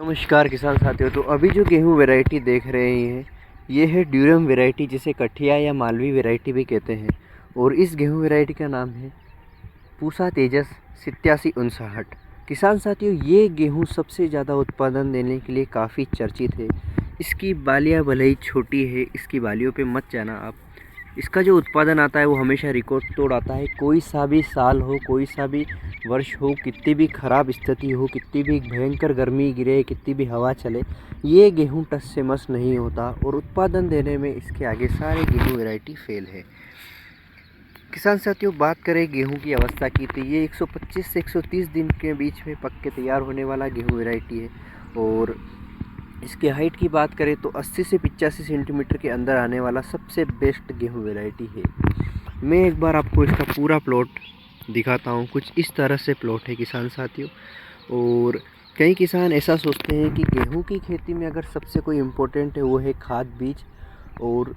नमस्कार किसान साथियों। तो अभी जो गेहूँ वैरायटी देख रहे हैं ये है ड्यूरम वैरायटी, जिसे कठिया या मालवी वैरायटी भी कहते हैं। और इस गेहूँ वैरायटी का नाम है पूसा तेजस 8759। किसान साथियों, ये गेहूँ सबसे ज़्यादा उत्पादन देने के लिए काफ़ी चर्चित है। इसकी बालियाँ भले ही छोटी है, इसकी बालियों पे मत जाना आप। इसका जो उत्पादन आता है वो हमेशा रिकॉर्ड तोड़ आता है। कोई सा भी साल हो, कोई सा भी वर्ष हो, कितनी भी ख़राब स्थिति हो, कितनी भी भयंकर गर्मी गिरे, कितनी भी हवा चले, ये गेहूँ टस से मस नहीं होता। और उत्पादन देने में इसके आगे सारे गेहूँ वैरायटी फेल है। किसान साथियों, बात करें गेहूं की अवस्था की, तो ये 125 से 130 दिन के बीच में पक के तैयार होने वाला गेहूं वैरायटी है। और इसके हाइट की बात करें तो 80 से 85 सेंटीमीटर के अंदर आने वाला सबसे बेस्ट गेहूं वैरायटी है। मैं एक बार आपको इसका पूरा प्लॉट दिखाता हूं। कुछ इस तरह से प्लॉट है किसान साथियों। और कई किसान ऐसा सोचते हैं कि गेहूं की खेती में अगर सबसे कोई इम्पोर्टेंट है वो है खाद, बीज और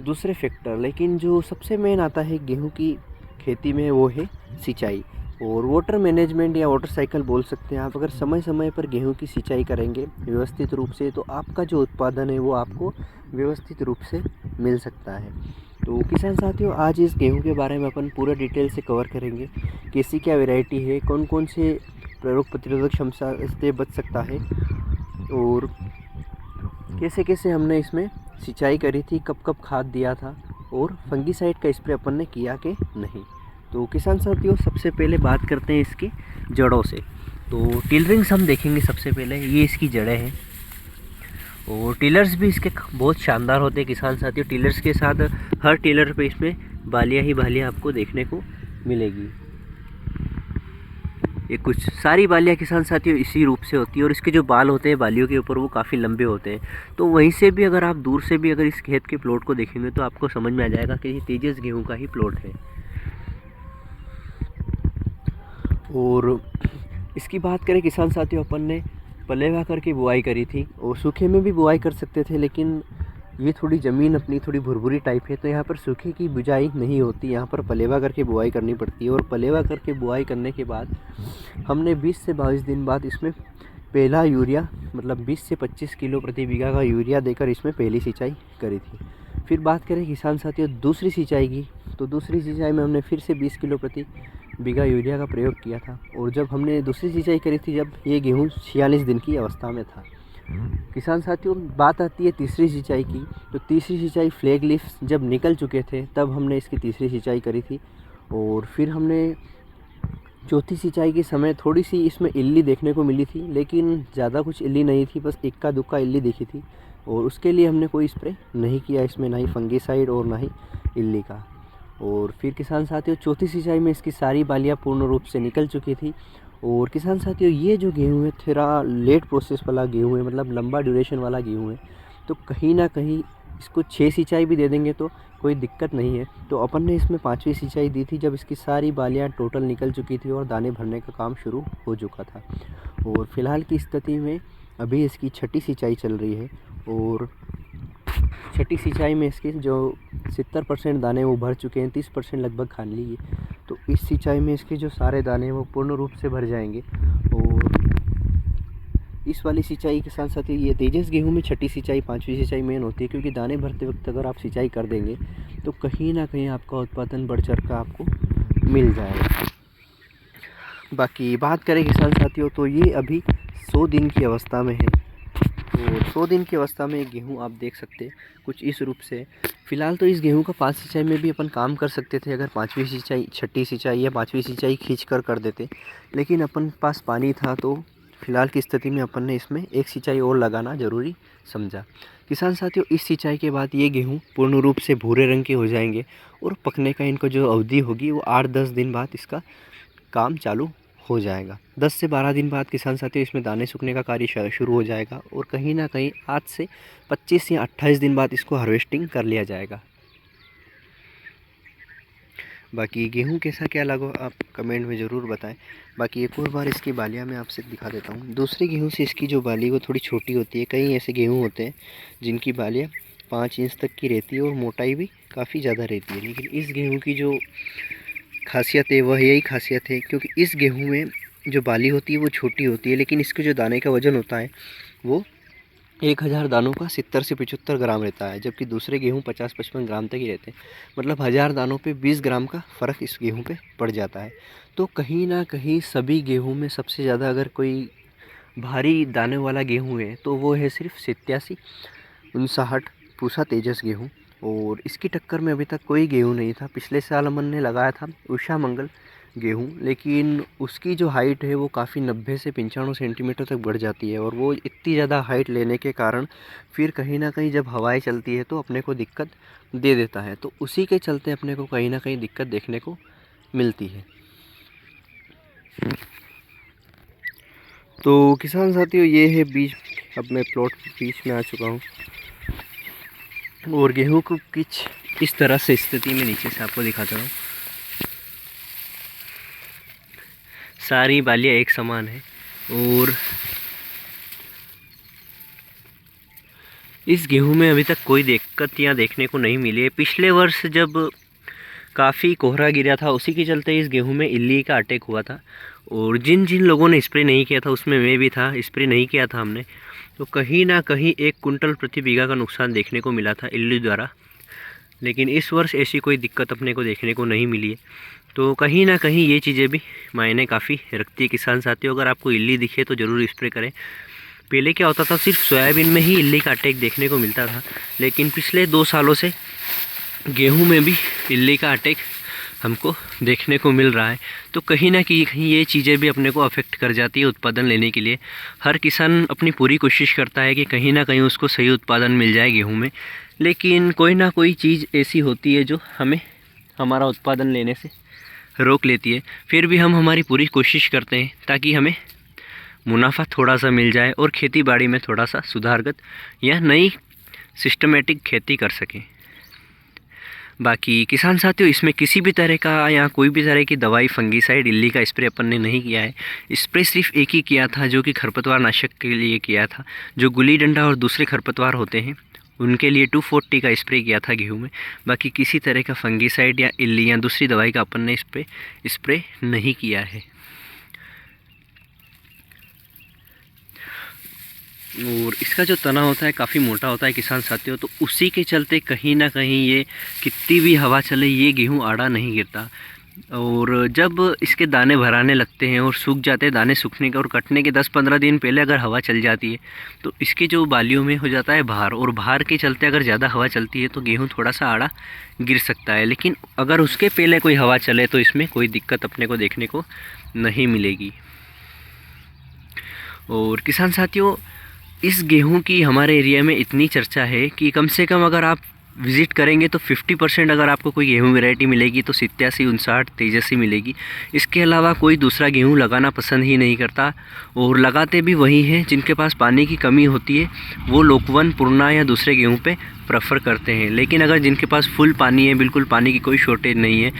दूसरे फैक्टर, लेकिन जो सबसे मेन आता है गेहूं की खेती में वो है सिंचाई और वाटर मैनेजमेंट या वाटर साइकिल बोल सकते हैं आप। अगर समय समय पर गेहूं की सिंचाई करेंगे व्यवस्थित रूप से, तो आपका जो उत्पादन है वो आपको व्यवस्थित रूप से मिल सकता है। तो किसान साथियों, आज इस गेहूं के बारे में अपन पूरा डिटेल से कवर करेंगे। कैसी क्या वैरायटी है, कौन कौन से रोग प्रतिरोधक क्षमता से बच सकता है, और कैसे कैसे हमने इसमें सिंचाई करी थी, कब कब खाद दिया था, और फंगीसाइड का स्प्रे अपन ने किया कि नहीं। तो किसान साथियों, सबसे पहले बात करते हैं इसकी जड़ों से। तो टिलरिंग्स हम देखेंगे सबसे पहले। ये इसकी जड़ें हैं और टिलर्स भी इसके बहुत शानदार होते हैं किसान साथियों। टिलर्स के साथ हर टिलर पे इसमें बालियाँ ही बालियाँ आपको देखने को मिलेगी। ये कुछ सारी बालियाँ किसान साथियों इसी रूप से होती है। और इसके जो बाल होते हैं बालियों के ऊपर, वो काफ़ी लंबे होते हैं। तो वहीं से भी अगर आप दूर से भी अगर इस खेत के प्लॉट को देखेंगे तो आपको समझ में आ जाएगा कि ये तेजस गेहूं का ही प्लॉट है। और इसकी बात करें किसान साथियों, अपन ने पलेवा करके बुआई करी थी और सूखे में भी बुआई कर सकते थे, लेकिन ये थोड़ी ज़मीन अपनी थोड़ी भुरभुरी टाइप है, तो यहाँ पर सूखे की बुआई नहीं होती, यहाँ पर पलेवा करके बुआई करनी पड़ती है। और पलेवा करके बुआई करने के बाद हमने 20 से 22 दिन बाद इसमें पहला यूरिया, मतलब 20 से 25 किलो प्रति बीघा का यूरिया देकर इसमें पहली सिंचाई करी थी। फिर बात करें किसान साथियों दूसरी सिंचाई की, तो दूसरी सिंचाई में हमने फिर से 20 किलो प्रति बीघा यूरिया का प्रयोग किया था। और जब हमने दूसरी सिंचाई करी थी, जब ये गेहूँ 46 दिन की अवस्था में था। किसान साथियों, बात आती है तीसरी सिंचाई की, तो तीसरी सिंचाई फ्लैग लीफ जब निकल चुके थे तब हमने इसकी तीसरी सिंचाई करी थी। और फिर हमने चौथी सिंचाई के समय थोड़ी सी इसमें इल्ली देखने को मिली थी, लेकिन ज़्यादा कुछ इल्ली नहीं थी, बस इक्का दुक्का इल्ली दिखी थी। और उसके लिए हमने कोई स्प्रे नहीं किया इसमें, ना ही फंगीसाइड और ना ही इल्ली का। और फिर किसान साथियों, चौथी सिंचाई में इसकी सारी बालियाँ पूर्ण रूप से निकल चुकी थी। और किसान साथियों, ये जो गेहूँ है थोड़ा लेट प्रोसेस वाला गेहूँ है, मतलब लंबा ड्यूरेशन वाला गेहूँ है। तो कहीं ना कहीं इसको 6 सिंचाई भी दे देंगे तो कोई दिक्कत नहीं है। तो अपन ने इसमें 5वीं सिंचाई दी थी जब इसकी सारी बालियाँ टोटल निकल चुकी थी और दाने भरने का काम शुरू हो चुका था। और फिलहाल की स्थिति में अभी इसकी छठी सिंचाई चल रही है। और छठी सिंचाई में इसके जो 70% दाने वो भर चुके हैं, 30% लगभग खाली है। तो इस सिंचाई में इसके जो सारे दाने हैं वो पूर्ण रूप से भर जाएंगे। और इस वाली सिंचाई के साथ साथ ये तेजस गेहूं में छठी सिंचाई 5वीं सिंचाई मेन होती है, क्योंकि दाने भरते वक्त अगर आप सिंचाई कर देंगे तो कहीं ना कहीं आपका उत्पादन बढ़ चढ़ कर आपको मिल जाएगा। बाकी बात करें किसान साथियों, तो ये अभी 100 दिन की अवस्था में है। तो 100 दिन की अवस्था में गेहूँ आप देख सकते हैं कुछ इस रूप से। फ़िलहाल तो इस गेहूँ का 5 सिंचाई में भी अपन काम कर सकते थे, अगर 5वीं सिंचाई, छठी सिंचाई या 5वीं सिंचाई खींच कर देते, लेकिन अपन पास पानी था तो फ़िलहाल की स्थिति में अपन ने इसमें एक सिंचाई और लगाना ज़रूरी समझा। किसान साथियों, इस सिंचाई के बाद ये गेहूँ पूर्ण रूप से भूरे रंग के हो जाएंगे और पकने का इनको जो अवधि होगी वो 8-10 दिन बाद इसका काम चालू हो जाएगा। 10 से 12 दिन बाद किसान साथियों इसमें दाने सूखने का कार्य शुरू हो जाएगा। और कहीं ना कहीं आज से 25 या 28 दिन बाद इसको हार्वेस्टिंग कर लिया जाएगा। बाकी गेहूं कैसा क्या लगा आप कमेंट में ज़रूर बताएं। बाकी एक और बार इसकी बालियां मैं आपसे दिखा देता हूं। दूसरे गेहूं से इसकी जो बाली वो थोड़ी छोटी होती है। कई ऐसे गेहूं होते हैं जिनकी बालियां 5 इंच तक की रहती है और मोटाई भी काफ़ी ज़्यादा रहती है, लेकिन इस गेहूँ की जो खासियत है वह यही खासियत है, क्योंकि इस गेहूं में जो बाली होती है वो छोटी होती है, लेकिन इसके जो दाने का वज़न होता है वो 1000 दानों का 70 से 75 ग्राम रहता है, जबकि दूसरे गेहूँ 50-55 ग्राम तक ही रहते हैं। मतलब 1000 दानों पे 20 ग्राम का फ़र्क इस गेहूँ पे पड़ जाता है। तो कहीं न कहीं सभी गेहूँ में सबसे ज़्यादा अगर कोई भारी दाने वाला गेहूँ है तो वो है सिर्फ 87 59 पूसा तेजस गेहूँ, और इसकी टक्कर में अभी तक कोई गेहूँ नहीं था। पिछले साल हमन ने लगाया था उषा मंगल गेहूँ, लेकिन उसकी जो हाइट है वो काफ़ी 90 से 95 सेंटीमीटर तक बढ़ जाती है, और वो इतनी ज़्यादा हाइट लेने के कारण फिर कहीं ना कहीं जब हवाएं चलती है तो अपने को दिक्कत दे देता है। तो उसी के चलते अपने को कहीं ना कहीं दिक्कत देखने को मिलती है। तो किसान साथियों, ये है बीज। अब मैं प्लॉट बीच में आ चुका हूँ और गेहूँ को कुछ इस तरह से स्थिति में नीचे से आपको दिखाता हूँ। सारी बालियाँ एक समान है और इस गेहूं में अभी तक कोई दिक्कतियाँ देखने को नहीं मिली है। पिछले वर्ष जब काफ़ी कोहरा गिरा था उसी के चलते इस गेहूं में इल्ली का अटैक हुआ था, और जिन जिन लोगों ने स्प्रे नहीं किया था उसमें मैं भी था, स्प्रे नहीं किया था हमने, तो कहीं ना कहीं 1 कुंटल प्रति बीघा का नुकसान देखने को मिला था इल्ली द्वारा। लेकिन इस वर्ष ऐसी कोई दिक्कत अपने को देखने को नहीं मिली है। तो कहीं ना कहीं ये चीज़ें भी मायने काफ़ी रखती है किसान साथियों। अगर आपको इल्ली दिखे तो ज़रूर स्प्रे करें। पहले क्या होता था, सिर्फ सोयाबीन में ही इल्ली का अटैक देखने को मिलता था, लेकिन पिछले 2 सालों से गेहूं में भी इल्ली का अटैक हमको देखने को मिल रहा है। तो कहीं ना कहीं ये चीज़ें भी अपने को अफेक्ट कर जाती है उत्पादन लेने के लिए। हर किसान अपनी पूरी कोशिश करता है कि कहीं ना कहीं उसको सही उत्पादन मिल जाए गेहूं में, लेकिन कोई ना कोई चीज़ ऐसी होती है जो हमें हमारा उत्पादन लेने से रोक लेती है। फिर भी हम हमारी पूरी कोशिश करते हैं ताकि हमें मुनाफा थोड़ा सा मिल जाए और खेती बाड़ी में थोड़ा सा सुधारगत या नई सिस्टमेटिक खेती कर सकें। बाकी किसान साथियों, इसमें किसी भी तरह का या कोई भी तरह की दवाई फंगीसाइड इल्ली का स्प्रे अपन ने नहीं किया है। स्प्रे सिर्फ एक ही किया था जो कि खरपतवार नाशक के लिए किया था। जो गुली डंडा और दूसरे खरपतवार होते हैं उनके लिए 240 का स्प्रे किया था गेहूं में। बाकी किसी तरह का फंगीसाइड या इल्ली या दूसरी दवाई का अपन ने स्प्रे नहीं किया है। और इसका जो तना होता है काफ़ी मोटा होता है किसान साथियों, तो उसी के चलते कहीं ना कहीं ये कितनी भी हवा चले ये गेहूं आड़ा नहीं गिरता। और जब इसके दाने भराने लगते हैं और सूख जाते हैं, दाने सूखने के और कटने के 10-15 दिन पहले अगर हवा चल जाती है तो इसके जो बालियों में हो जाता है भार, और भार के चलते अगर ज़्यादा हवा चलती है तो गेहूँ थोड़ा सा आड़ा गिर सकता है। लेकिन अगर उसके पहले कोई हवा चले तो इसमें कोई दिक्कत अपने को देखने को नहीं मिलेगी। और किसान साथियों, इस गेहूं की हमारे एरिया में इतनी चर्चा है कि कम से कम अगर आप विज़िट करेंगे तो 50% अगर आपको कोई गेहूं वैरायटी मिलेगी तो 87 59 तेजस्वी मिलेगी। इसके अलावा कोई दूसरा गेहूं लगाना पसंद ही नहीं करता, और लगाते भी वही हैं जिनके पास पानी की कमी होती है। वो लोकवन, पूर्णा या दूसरे गेहूं पे प्रेफर करते हैं। लेकिन अगर जिनके पास फुल पानी है, बिल्कुल पानी की कोई शॉर्टेज नहीं है,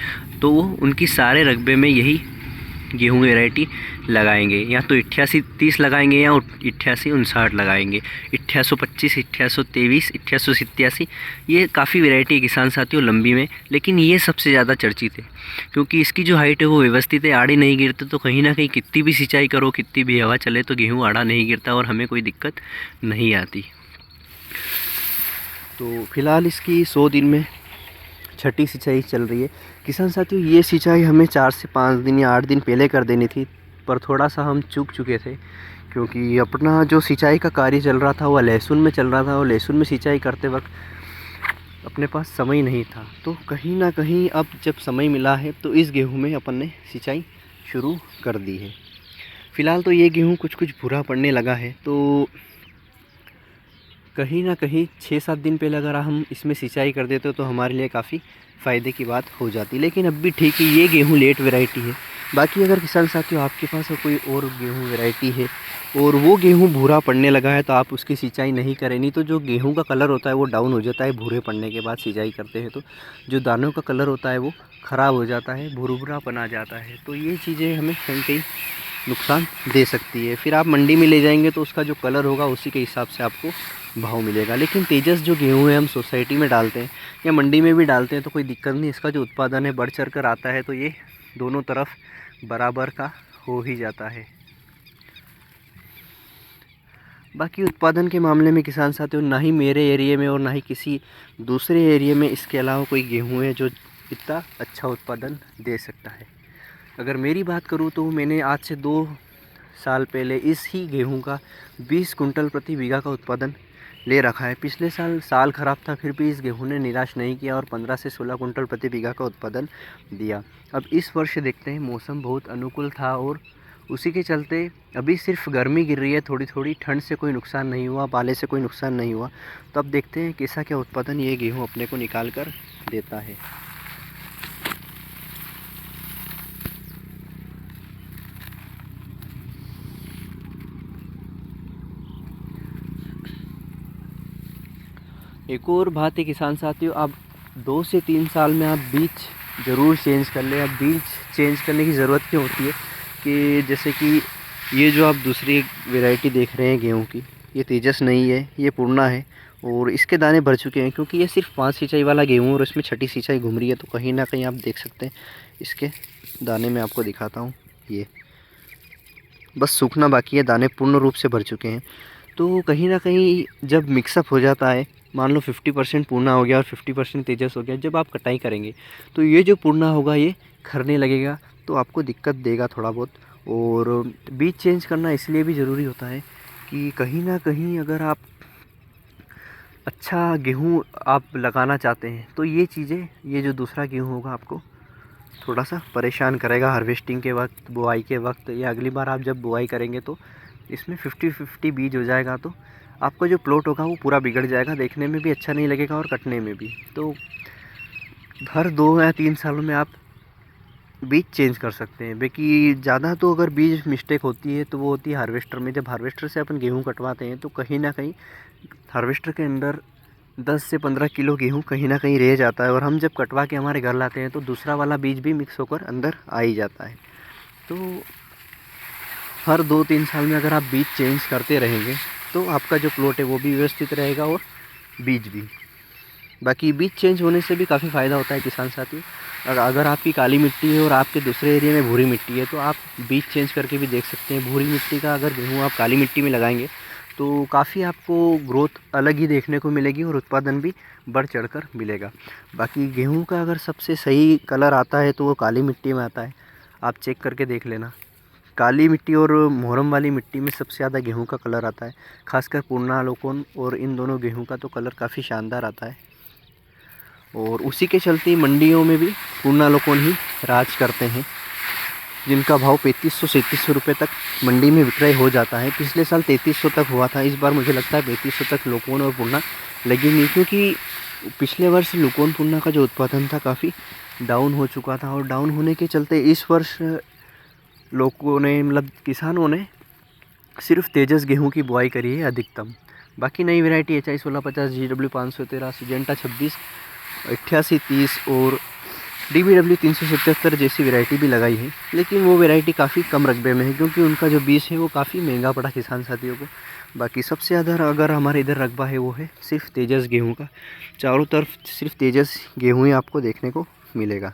तो वो उनकी सारे रकबे में यही गेहूं वैरायटी लगाएंगे। या तो 88-30 लगाएंगे या 88-59 लगाएंगे। 88-25, 88-23, 88-87, ये काफ़ी वैरायटी है किसान साथियों लंबी में, लेकिन ये सबसे ज़्यादा चर्चित है क्योंकि इसकी जो हाइट है वो व्यवस्थित है, आड़े नहीं गिरते। तो कहीं ना कहीं कितनी भी सिंचाई करो, कितनी भी हवा चले, तो गेहूँ आड़ा नहीं गिरता और हमें कोई दिक्कत नहीं आती। तो फिलहाल इसकी 100 दिन में 6ठी सिंचाई चल रही है किसान साथियों। ये सिंचाई हमें 4 से 5 दिन या 8 दिन पहले कर देनी थी, पर थोड़ा सा हम चूक चुके थे क्योंकि अपना जो सिंचाई का कार्य चल रहा था वो लहसुन में चल रहा था, और लहसुन में सिंचाई करते वक्त अपने पास समय नहीं था। तो कहीं ना कहीं अब जब समय मिला है तो इस गेहूं में अपन ने सिंचाई शुरू कर दी है। फ़िलहाल तो ये गेहूं कुछ कुछ भूरा पड़ने लगा है, तो कहीं ना कहीं 6-7 दिन पहले अगर हम इसमें सिंचाई कर देते तो हमारे लिए काफ़ी फ़ायदे की बात हो जाती। लेकिन अब भी ठीक है, ये गेहूं लेट वैरायटी है। बाकी अगर किसान साथियों आपके पास कोई और गेहूं वैरायटी है और वो गेहूं भूरा पड़ने लगा है तो आप उसकी सिंचाई नहीं करें। नहीं तो जो गेहूं का कलर होता है वो डाउन हो जाता है भूरे पड़ने के बाद सिंचाई करते हैं, तो जो दानों का कलर होता है वो ख़राब हो जाता है, भूरा-भूरापन आ जाता है। तो ये चीज़ें हमें कहीं कहीं नुकसान दे सकती है। फिर आप मंडी में ले जाएंगे तो उसका जो कलर होगा उसी के हिसाब से आपको भाव मिलेगा। लेकिन तेजस जो गेहूं है हम सोसाइटी में डालते हैं या मंडी में भी डालते हैं तो कोई दिक्कत नहीं। इसका जो उत्पादन है बढ़ चढ़ कर आता है, तो ये दोनों तरफ बराबर का हो ही जाता है। बाकी उत्पादन के मामले में किसान साथियों, ना ही मेरे एरिया में और ना ही किसी दूसरे एरिया में इसके अलावा कोई गेहूँ है जो इतना अच्छा उत्पादन दे सकता है। अगर मेरी बात करूँ तो मैंने आज से 2 साल पहले इस ही गेहूं का 20 कुंटल प्रति बीघा का उत्पादन ले रखा है। पिछले साल ख़राब था, फिर भी इस गेहूं ने निराश नहीं किया और 15 से 16 कुंटल प्रति बीघा का उत्पादन दिया। अब इस वर्ष देखते हैं, मौसम बहुत अनुकूल था और उसी के चलते अभी सिर्फ गर्मी गिर रही है थोड़ी थोड़ी, ठंड से कोई नुकसान नहीं हुआ, पाले से कोई नुकसान नहीं हुआ। तो अब देखते हैं कैसा क्या उत्पादन ये गेहूँ अपने को निकाल कर देता है। एक और बात है किसान साथियों, आप 2 से 3 साल में आप बीज ज़रूर चेंज कर लें। अब बीज चेंज करने की ज़रूरत क्यों होती है कि जैसे कि ये जो आप दूसरी वैरायटी देख रहे हैं गेहूं की, ये तेजस नहीं है, ये पूर्णा है और इसके दाने भर चुके हैं क्योंकि ये सिर्फ 5 सिंचाई वाला गेहूं और इसमें 6ठी सिंचाई घूम रही है। तो कहीं ना कहीं आप देख सकते हैं इसके दाने मैं आपको दिखाता हूँ, ये बस सूखना बाकी है, दाने पूर्ण रूप से भर चुके हैं। तो कहीं ना कहीं जब मिक्सअप हो जाता है, मान लो 50% पूर्णा हो गया और 50% तेजस हो गया, जब आप कटाई करेंगे तो ये जो पूर्णा होगा ये खरने लगेगा, तो आपको दिक्कत देगा थोड़ा बहुत। और बीज चेंज करना इसलिए भी ज़रूरी होता है कि कहीं ना कहीं अगर आप अच्छा गेहूँ आप लगाना चाहते हैं तो ये चीज़ें, ये जो दूसरा गेहूँ होगा आपको थोड़ा सा परेशान करेगा हार्वेस्टिंग के वक्त, बुआई के वक्त, या अगली बार आप जब बुआई करेंगे तो इसमें 50-50 बीज हो जाएगा। तो आपका जो प्लॉट होगा वो पूरा बिगड़ जाएगा, देखने में भी अच्छा नहीं लगेगा और कटने में भी। तो हर 2 या 3 सालों में आप बीज चेंज कर सकते हैं। बाकी ज़्यादा तो अगर बीज मिस्टेक होती है तो वो होती है हार्वेस्टर में। जब हार्वेस्टर से अपन गेहूँ कटवाते हैं तो कहीं ना कहीं हार्वेस्टर के अंदर 10 से 15 किलो गेहूँ कहीं ना कहीं रह जाता है और हम जब कटवा के हमारे घर लाते हैं तो दूसरा वाला बीज भी मिक्स होकर अंदर आ ही जाता है। तो हर 2-3 साल में अगर आप बीज चेंज करते रहेंगे तो आपका जो प्लॉट है वो भी व्यवस्थित रहेगा और बीज भी। बाकी बीज चेंज होने से भी काफ़ी फ़ायदा होता है किसान साथी। अगर आपकी काली मिट्टी है और आपके दूसरे एरिया में भूरी मिट्टी है तो आप बीज चेंज करके भी देख सकते हैं। भूरी मिट्टी का अगर गेहूँ आप काली मिट्टी में लगाएंगे तो काफ़ी आपको ग्रोथ अलग ही देखने को मिलेगी और उत्पादन भी बढ़ चढ़ कर मिलेगा। बाकी गेहूँ का अगर सबसे सही कलर आता है तो वो काली मिट्टी में आता है, आप चेक करके देख लेना। काली मिट्टी और मोहरम वाली मिट्टी में सबसे ज़्यादा गेहूं का कलर आता है, खासकर पूर्णा लोकोन, और इन दोनों गेहूं का तो कलर काफ़ी शानदार आता है। और उसी के चलते मंडियों में भी पूर्णा लोकोन ही राज करते हैं, जिनका भाव 3500-3700 रुपये तक मंडी में विक्रय हो जाता है। पिछले साल 3300 तक हुआ था, इस बार मुझे लगता है 3500 तक लोकोन और पूर्णा लगेंगी, क्योंकि पिछले वर्ष लोकोन पूर्णा का जो उत्पादन था काफ़ी डाउन हो चुका था और डाउन होने के चलते इस वर्ष लोगों ने, मतलब किसानों ने सिर्फ तेजस गेहूं की बुआई करी है अधिकतम। बाकी नई वैरायटी HI 1650, GW 513, सिजेंटा 26, 8830 और DBW 377 जैसी वैरायटी भी लगाई है, लेकिन वो वैरायटी काफ़ी कम रकबे में है क्योंकि उनका जो बीज है वो काफ़ी महंगा पड़ा किसान साथियों को। बाकी सबसे ज़्यादा अगर हमारे इधर रकबा है वो है सिर्फ तेजस गेहूँ का, चारों तरफ सिर्फ तेजस गेहूँ ही आपको देखने को मिलेगा।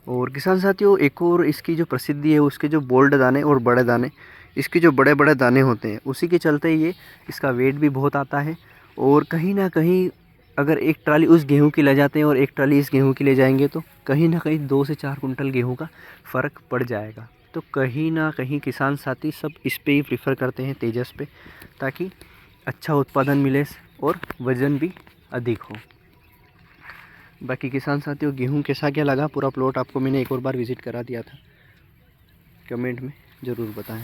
और किसान साथियों, एक और इसकी जो प्रसिद्धि है उसके जो बोल्ड दाने और बड़े दाने, इसके जो बड़े बड़े दाने होते हैं उसी के चलते ये इसका वेट भी बहुत आता है। और कहीं ना कहीं अगर एक ट्राली उस गेहूं की ले जाते हैं और एक ट्राली इस गेहूं की ले जाएंगे तो कहीं ना कहीं 2 से 4 कुंटल गेहूं का फ़र्क पड़ जाएगा। तो कहीं ना कहीं किसान साथी सब इस पे ही प्रीफर करते हैं, तेजस पे, ताकि अच्छा उत्पादन मिले और वज़न भी अधिक हो। बाकी किसान साथियों, गेहूं कैसा क्या लगा पूरा प्लॉट आपको मैंने एक और बार विज़िट करा दिया था, कमेंट में ज़रूर बताएं।